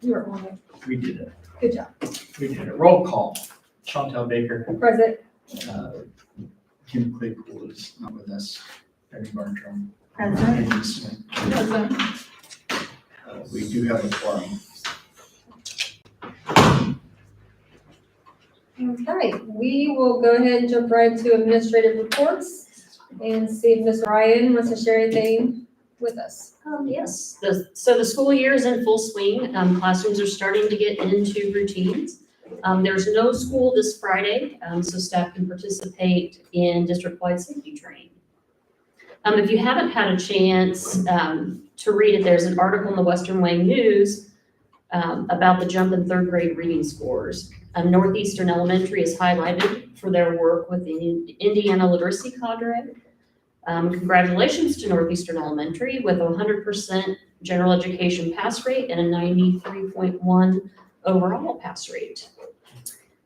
You were on it. We did it. Good job. We did it. Roll call. Chantel Baker. Present. Kim Claypool is not with us. Debbie Bartram. Present. Amy Smith. Present. We do have a quorum. Okay, we will go ahead and jump right into administrative reports and see if Ms. Ryan wants to share anything with us. Yes, so the school year is in full swing. Classrooms are starting to get into routines. There's no school this Friday, so staff can participate in district-wide safety training. If you haven't had a chance to read it, there's an article in the Western Wayne News about the jump in third grade reading scores. Northeastern Elementary is highlighted for their work with the Indiana literacy cadre. Congratulations to Northeastern Elementary with a 100% general education pass rate and a 93.1 overall pass rate.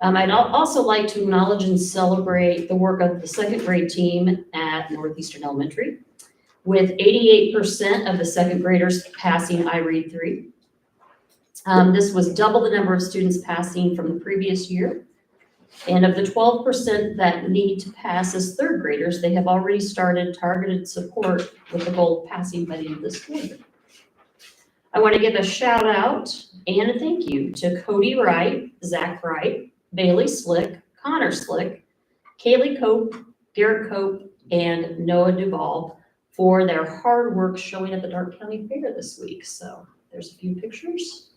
I'd also like to acknowledge and celebrate the work of the second grade team at Northeastern Elementary, with 88% of the second graders passing iRead 3. This was double the number of students passing from the previous year. And of the 12% that need to pass as third graders, they have already started targeted support with the goal of passing by the end of the school year. I want to give a shout out and a thank you to Cody Wright, Zach Wright, Bailey Slick, Connor Slick, Kaylee Cope, Garrett Cope, and Noah Duvall for their hard work showing at the Dark County Fair this week. So there's a few pictures.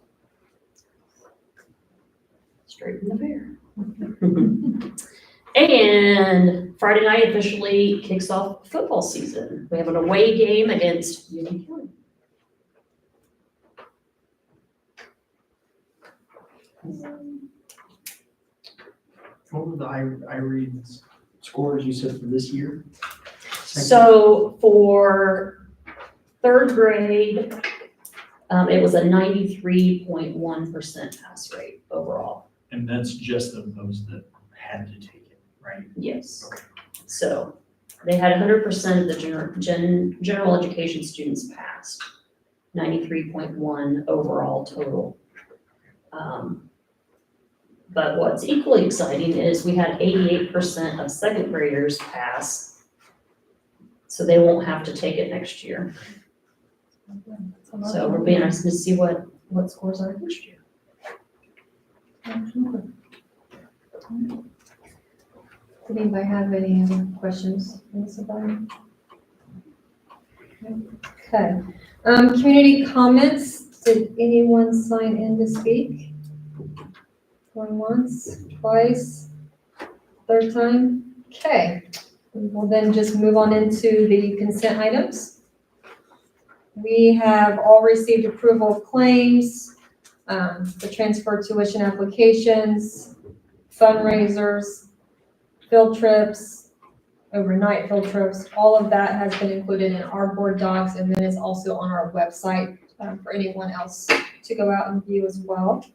Straight from the fair. And Friday night officially kicks off football season. We have an away game against Union County. What were the iRead scores you said for this year? So for third grade, it was a 93.1% pass rate overall. And that's just of those that had to take it, right? Yes. Okay. So they had 100% of the general education students passed, 93.1 overall total. But what's equally exciting is we had 88% of second graders pass, so they won't have to take it next year. So we're being nice to see what scores are next year. Did anybody have any other questions, Ms. O'Brien? Okay, community comments. Did anyone sign in to speak? Going once, twice, third time? Okay, we will then just move on into the consent items. We have all received approval of claims, the transfer tuition applications, fundraisers, field trips, overnight field trips. All of that has been included in our board docs and then is also on our website for anyone else to go out and view as well.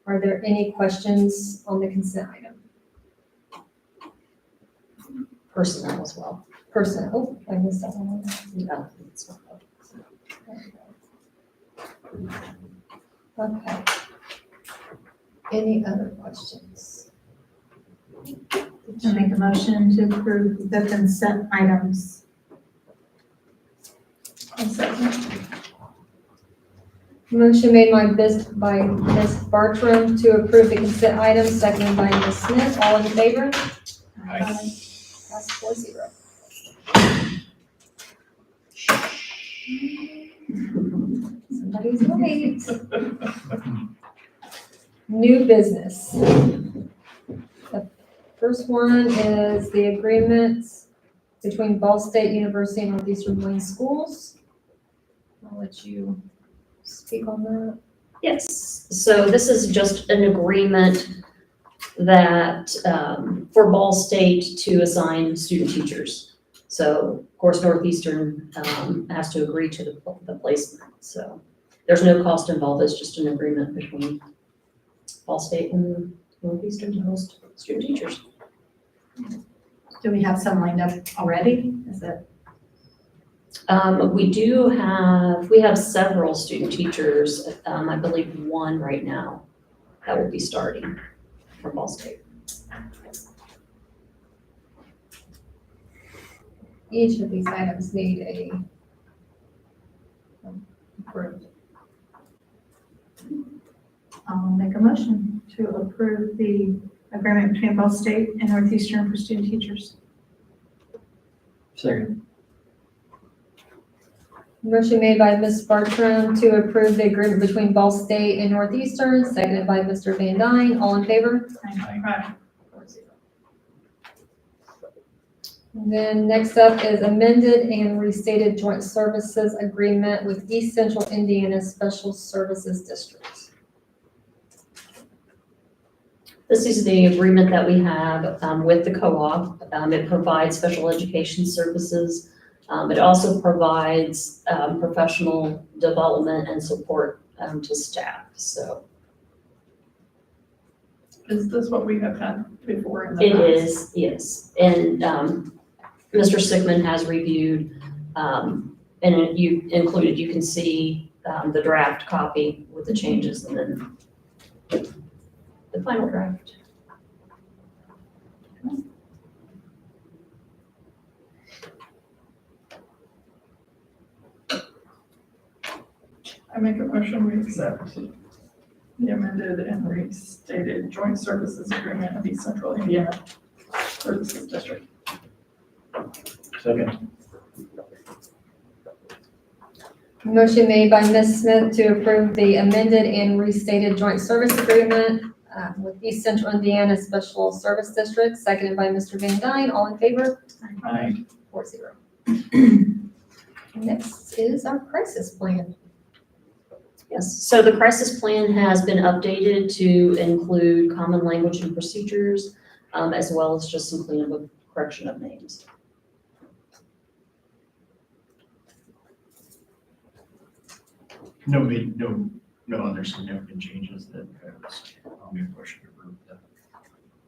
Are there any questions on the consent item? Personnel as well. Personnel, I missed that one. No, it's not. Okay. Any other questions? I make a motion to approve the consent items. A second. Motion made by Ms. Bartram to approve the consent items, seconded by Ms. Smith. All in favor? Pass 4-0. Somebody's late. New business. The first one is the agreement between Ball State University and Northeastern Wayne Schools. I'll let you speak on that. Yes, so this is just an agreement that, for Ball State to assign student teachers. So, of course, Northeastern has to agree to the placement. So there's no cost involved, it's just an agreement between Ball State and Northeastern to host student teachers. Do we have some lined up already? Is it? We have several student teachers, I believe one right now that will be starting from Ball State. Each of these items need a approved. I'll make a motion to approve the agreement between Ball State and Northeastern for student teachers. Second. Motion made by Ms. Bartram to approve the agreement between Ball State and Northeastern, seconded by Mr. Van Dyne. All in favor? Aye. Then next up is amended and restated joint services agreement with East Central Indiana Special Services District. This is the agreement that we have with the co-op. It provides special education services. It also provides professional development and support to staff, so. Is this what we have had before in the It past? is, yes. And Mr. Sigmund has reviewed, and you included, you can see the draft copy with the changes and then the final draft. I make a motion, we accept the amended and restated joint services agreement of East Central Indiana Services District. Second. Motion made by Ms. Smith to approve the amended and restated joint service agreement with East Central Indiana Special Service District, seconded by Mr. Van Dyne. All in favor? Aye. 4-0. Next is our crisis plan. Yes, so the crisis plan has been updated to include common language and procedures, as well as just some cleanup of correction of names. No other significant changes that I'll make a motion to approve the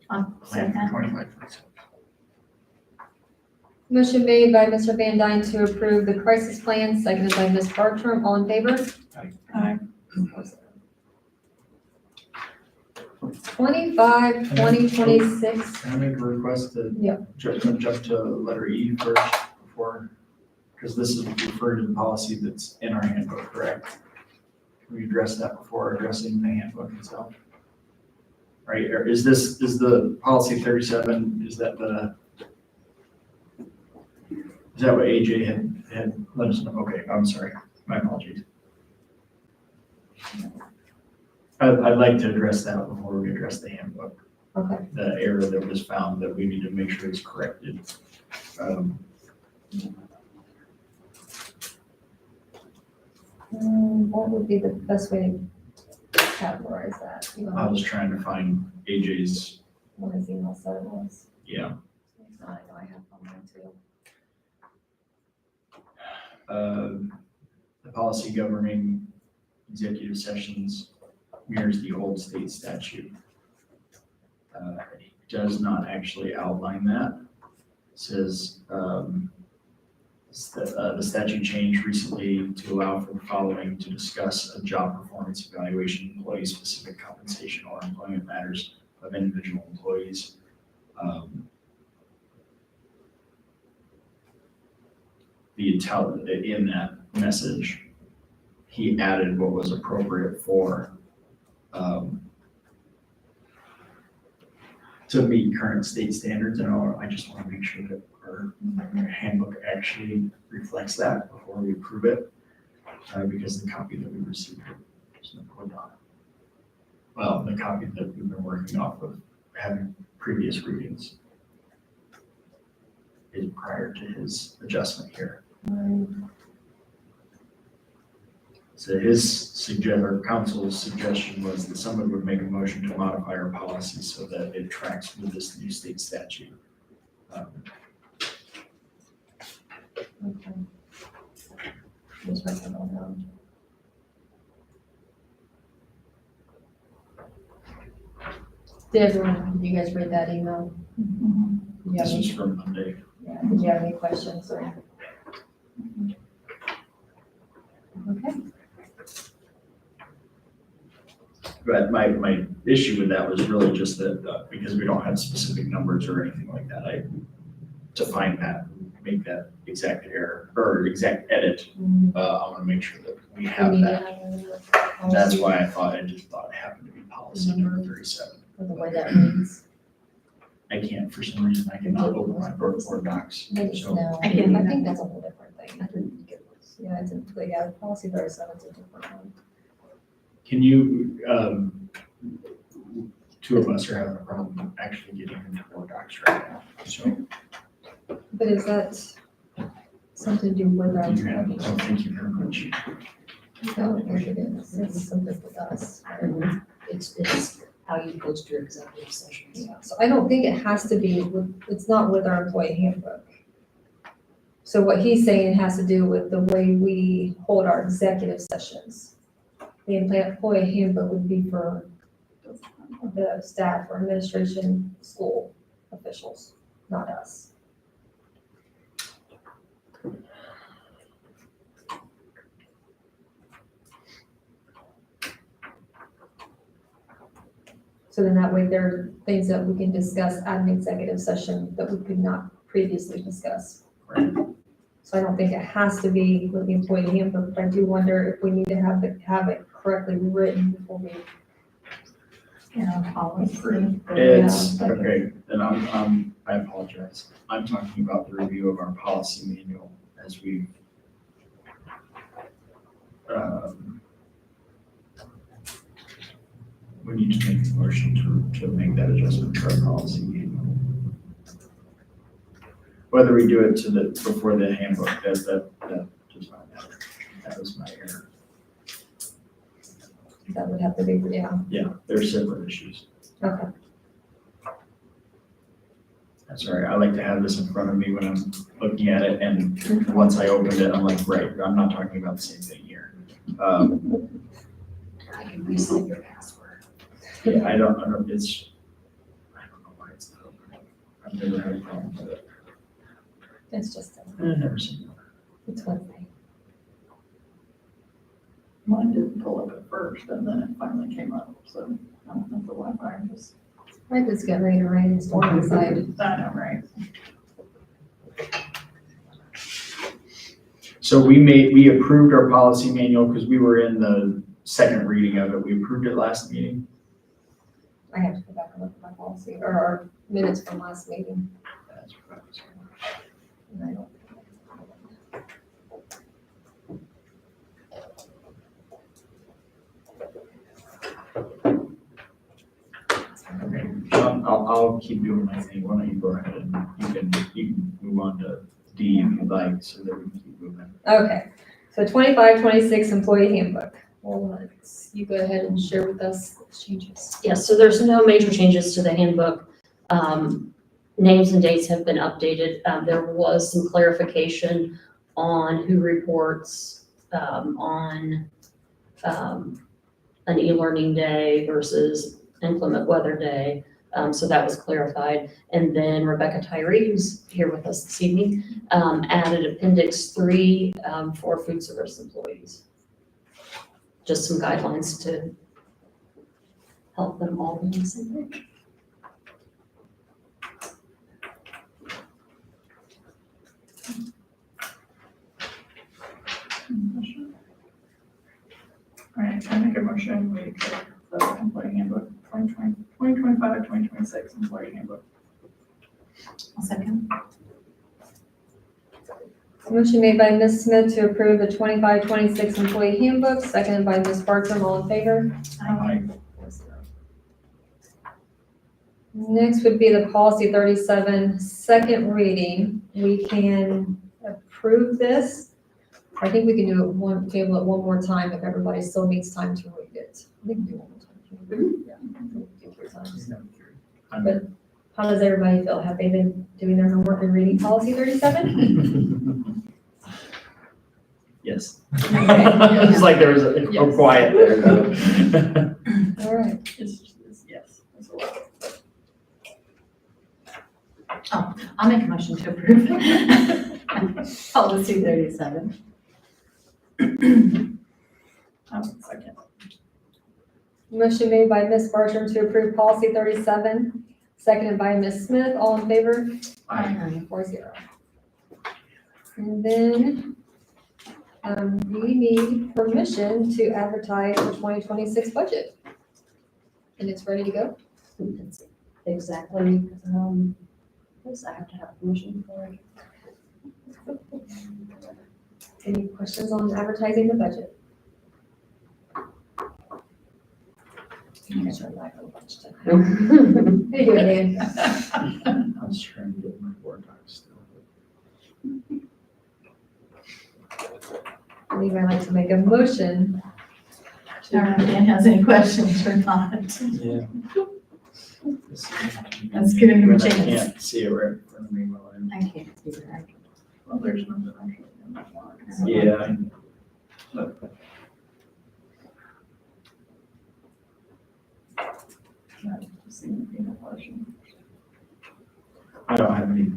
plan for Second. 25-26. Motion made by Mr. Van Dyne to approve the crisis plan, seconded by Ms. Bartram. All in favor? Aye. 2026. Can I make a request to Yeah. jump to letter E first before, because this is referred to the policy that's in our handbook, correct? Can we address that before addressing the handbook itself? Right, or is the policy 37, is that what AJ had let us know? Okay, I'm sorry, my apologies. I'd like to address that before we address the handbook. Okay. The error that was found that we need to make sure is corrected. What would be the best way to categorize that? You I know, was trying to find AJ's, what his email said it was. yeah. I know I have on mine too. The policy governing executive sessions mirrors the old state statute. It does not actually outline that. It says, the statute changed recently to allow for the following: to discuss a job performance evaluation, employee-specific compensation, or employment matters of individual employees. In that message, he added what was appropriate for to meet current state standards, and I just want to make sure that our handbook actually reflects that before we approve it, because the copy that we received is not put on it. Well, the copy that we've been working off of having previous readings is prior to his adjustment here. So our council's suggestion was that someone would make a motion to modify our policy so that it tracks with this new state statute. Okay. Just write that all down. Did you guys read that email? Mhm. Did you have This any- was from Monday. yeah, did you have any questions or? Okay. But my issue with that was really just that, because we don't have specific numbers or anything like that, to find that, make that exact error, or exact edit, I wanna make sure that we have that. That's why I just thought it happened to be policy number 37. The way that reads. I can't, for some reason, I cannot open my board docs, so. No, I can- I think that's a whole different thing. I didn't think it was. Yeah, it's a, yeah, policy 37 is a different one. Can you, two of us are having a problem actually getting into board docs right now, so. But is that something to do with our? You have, so thank you very much. I don't think it is. It's something with us. It's how you post your executive sessions. Yeah, so I don't think it has to be with, it's not with our employee handbook. So what he's saying has to do with the way we hold our executive sessions. The employee handbook would be for the staff or administration, school officials, not us. So then that way there are things that we can discuss at an executive session that we could not previously discuss. Right. So I don't think it has to be with the employee handbook, but I do wonder if we need to have it correctly written before we. Yeah, policy. It's, Yeah. okay, then I apologize. I'm talking about the review of our policy manual as we, we need to make a motion to make that adjustment to our policy manual. Whether we do it before the handbook, that does not matter. That was my error. That would have to be, yeah, Yeah, they're separate issues. okay. That's all right. I like to have this in front of me when I'm looking at it, and once I opened it, I'm like, right, I'm not talking about the same thing here. I can reset your password. Yeah, I don't know why it's not opening. I've never had a problem with it. It's just, I've never seen it. it's one thing. Mine didn't pull up at first, and then it finally came up, so I don't know if the Wi-Fi just, I just get ready to rain and storm inside. I know, right? So we approved our policy manual because we were in the second reading of it. We approved it last meeting. I have to go back and look at my policy, or our minutes from last meeting. That's what I was saying. And I don't. Okay, so I'll keep doing my thing. Why don't you go ahead and you can move on to D if you'd like, so that we can keep moving. Okay, so 25-26 employee handbook. Well, you go ahead and share with us the changes. Yes, so there's no major changes to the handbook. Names and dates have been updated. There was some clarification on who reports on an e-learning day versus inclement weather day. So that was clarified. And then Rebecca Tyree, who's here with us this evening, added Appendix 3 for food service employees. Just some guidelines to help them all be on the same page. All right, I make a motion, we accept the employee handbook, 2025-2026 employee handbook. I'll second. Motion made by Ms. Smith to approve the 25-26 employee handbook, seconded by Ms. Bartram. All in favor? Aye. Next would be the policy 37, second reading. We can approve this. I think we can do it table it one more time if everybody still needs time to read it. We can do it one more time. Yeah, do 3 times. But how does everybody feel? Have they been doing their homework and reading policy 37? Yes. Okay. It's like there was a Yes. quiet there. though. All right. It's yes, it's a lot. I'll make a motion to approve. Policy 37. Second. Motion made by Ms. Bartram to approve policy 37, seconded by Ms. Smith. All in favor? Aye. 4-0. And then, we need permission to advertise the 2026 budget. And it's ready to go? It's exactly, yes, I have to have permission for it. Any questions on advertising the budget? You guys are like a bunch tonight. How you doing, Dan? I was trying to get my board docs still. I believe I'd like to make a motion. I don't know if Dan has any questions or not. Yeah. Let's give him a I chance. can't see it right in front of me while I'm. I can't either. Well, there's nothing actually in that one. Yeah. I don't have any,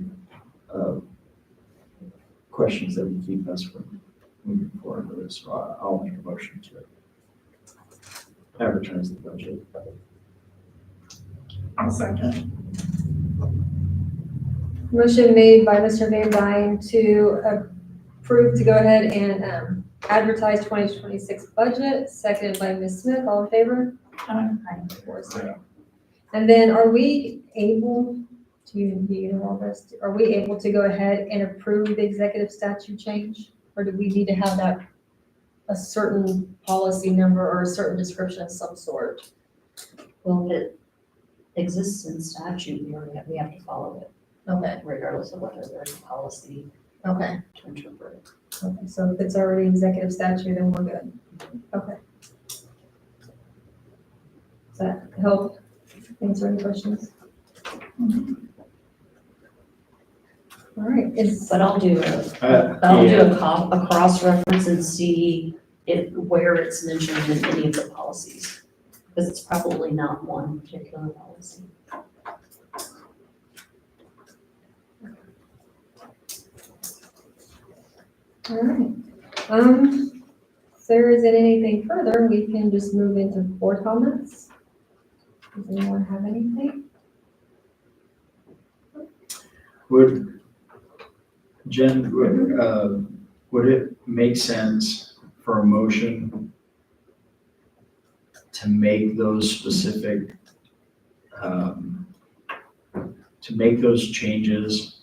questions that would keep us from moving forward with this, so I'll make a motion to advertise the budget. I'll second. Motion made by Mr. Van Dyne to approve to go ahead and advertise 2026 budget, seconded by Ms. Smith. All in favor? Aye. 4-0. And then are we able, do you know all this? Are we able to go ahead and approve the executive statute change? Or do we need to have that, a certain policy number or a certain description of some sort? Well, if it exists in statute, we have to follow it, Okay, regardless of whether there's a policy okay. to interpret it. Okay, so if it's already executive statute, then we're good. Okay. Does that help answer any questions? All right, But I'll do a cross-reference and see where it's mentioned in any of the policies. Because it's probably not one particular policy. all right. If there isn't anything further, we can just move into board comments. Does anyone have anything? Jen, would it make sense for a motion to make those specific, to make those changes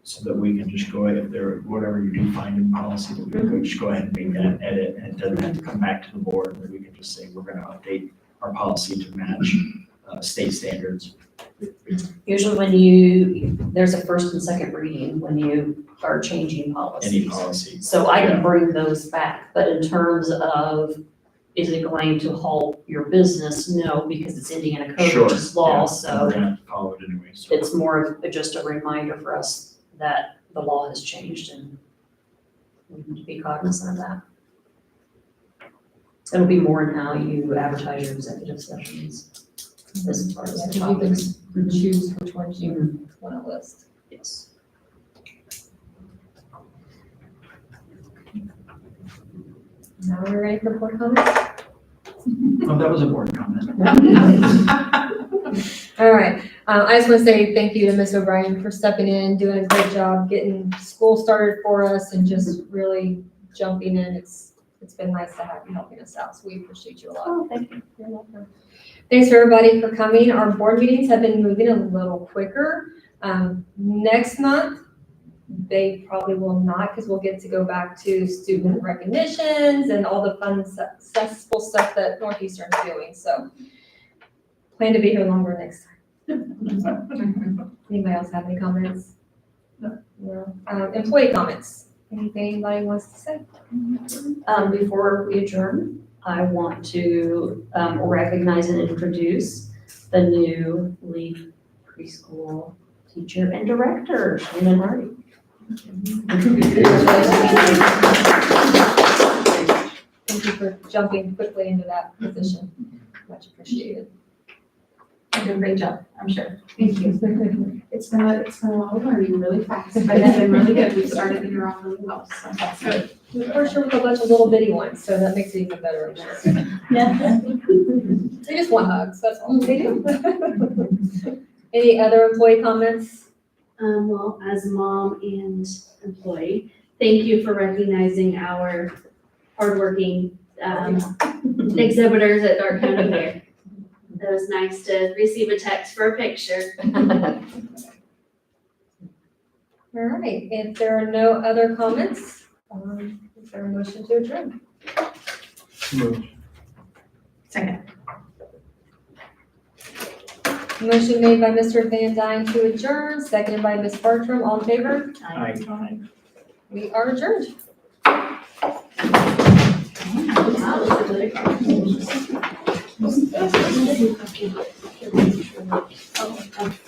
so that we can just go ahead, if there, whatever you do find in policy, that we could just go ahead and make that edit, and it doesn't have to come back to the board, that we can just say, we're gonna update our policy to match state standards. Usually there's a first and second reading when you are changing Any policies. policy. So I can bring those back, but in terms of, is it going to halt your business? No, because it's Indiana code, Sure, which is law, yeah, so we're gonna have to follow it anyway, so. it's more of just a reminder for us that the law has changed and we need to be cognizant of that. It'll be more in how you advertise your executive sessions as far as the You can topics. choose which ones you want to list. Yes. Now we're ready for board comments? Oh, that was a board comment. All right, I just want to say thank you to Ms. O'Brien for stepping in, doing a great job, getting school started for us and just really jumping in. It's been nice to have you helping us out, so we appreciate you a lot. Oh, thank you. You're welcome. Thanks for everybody for coming. Our board meetings have been moving a little quicker. Next month, they probably will not, because we'll get to go back to student recognitions and all the fun, successful stuff that Northeastern's doing, so plan to be here longer next time. Anybody else have any comments? No. Employee comments. Anything anybody wants to say? Before we adjourn, I want to recognize and introduce the new lead preschool teacher and director, Shannon Hardy. Thank you for jumping quickly into that position. Much appreciated. You did a great job, I'm sure. Thank you. It's been a lot of learning really fast, but it's been really good. We started the year off really well, so that's good. We first year with a bunch of little bitty ones, so that makes it even better. Yeah. They just want hugs, that's all they do. Any other employee comments? Well, as a mom and employee, thank you for recognizing our hardworking, exhibitors at Dark County Fair. It was nice to receive a text for a picture. All right, if there are no other comments, is there a motion to adjourn? Second. Motion made by Mr. Van Dyne to adjourn, seconded by Ms. Bartram, all in favor? I We are adjourned.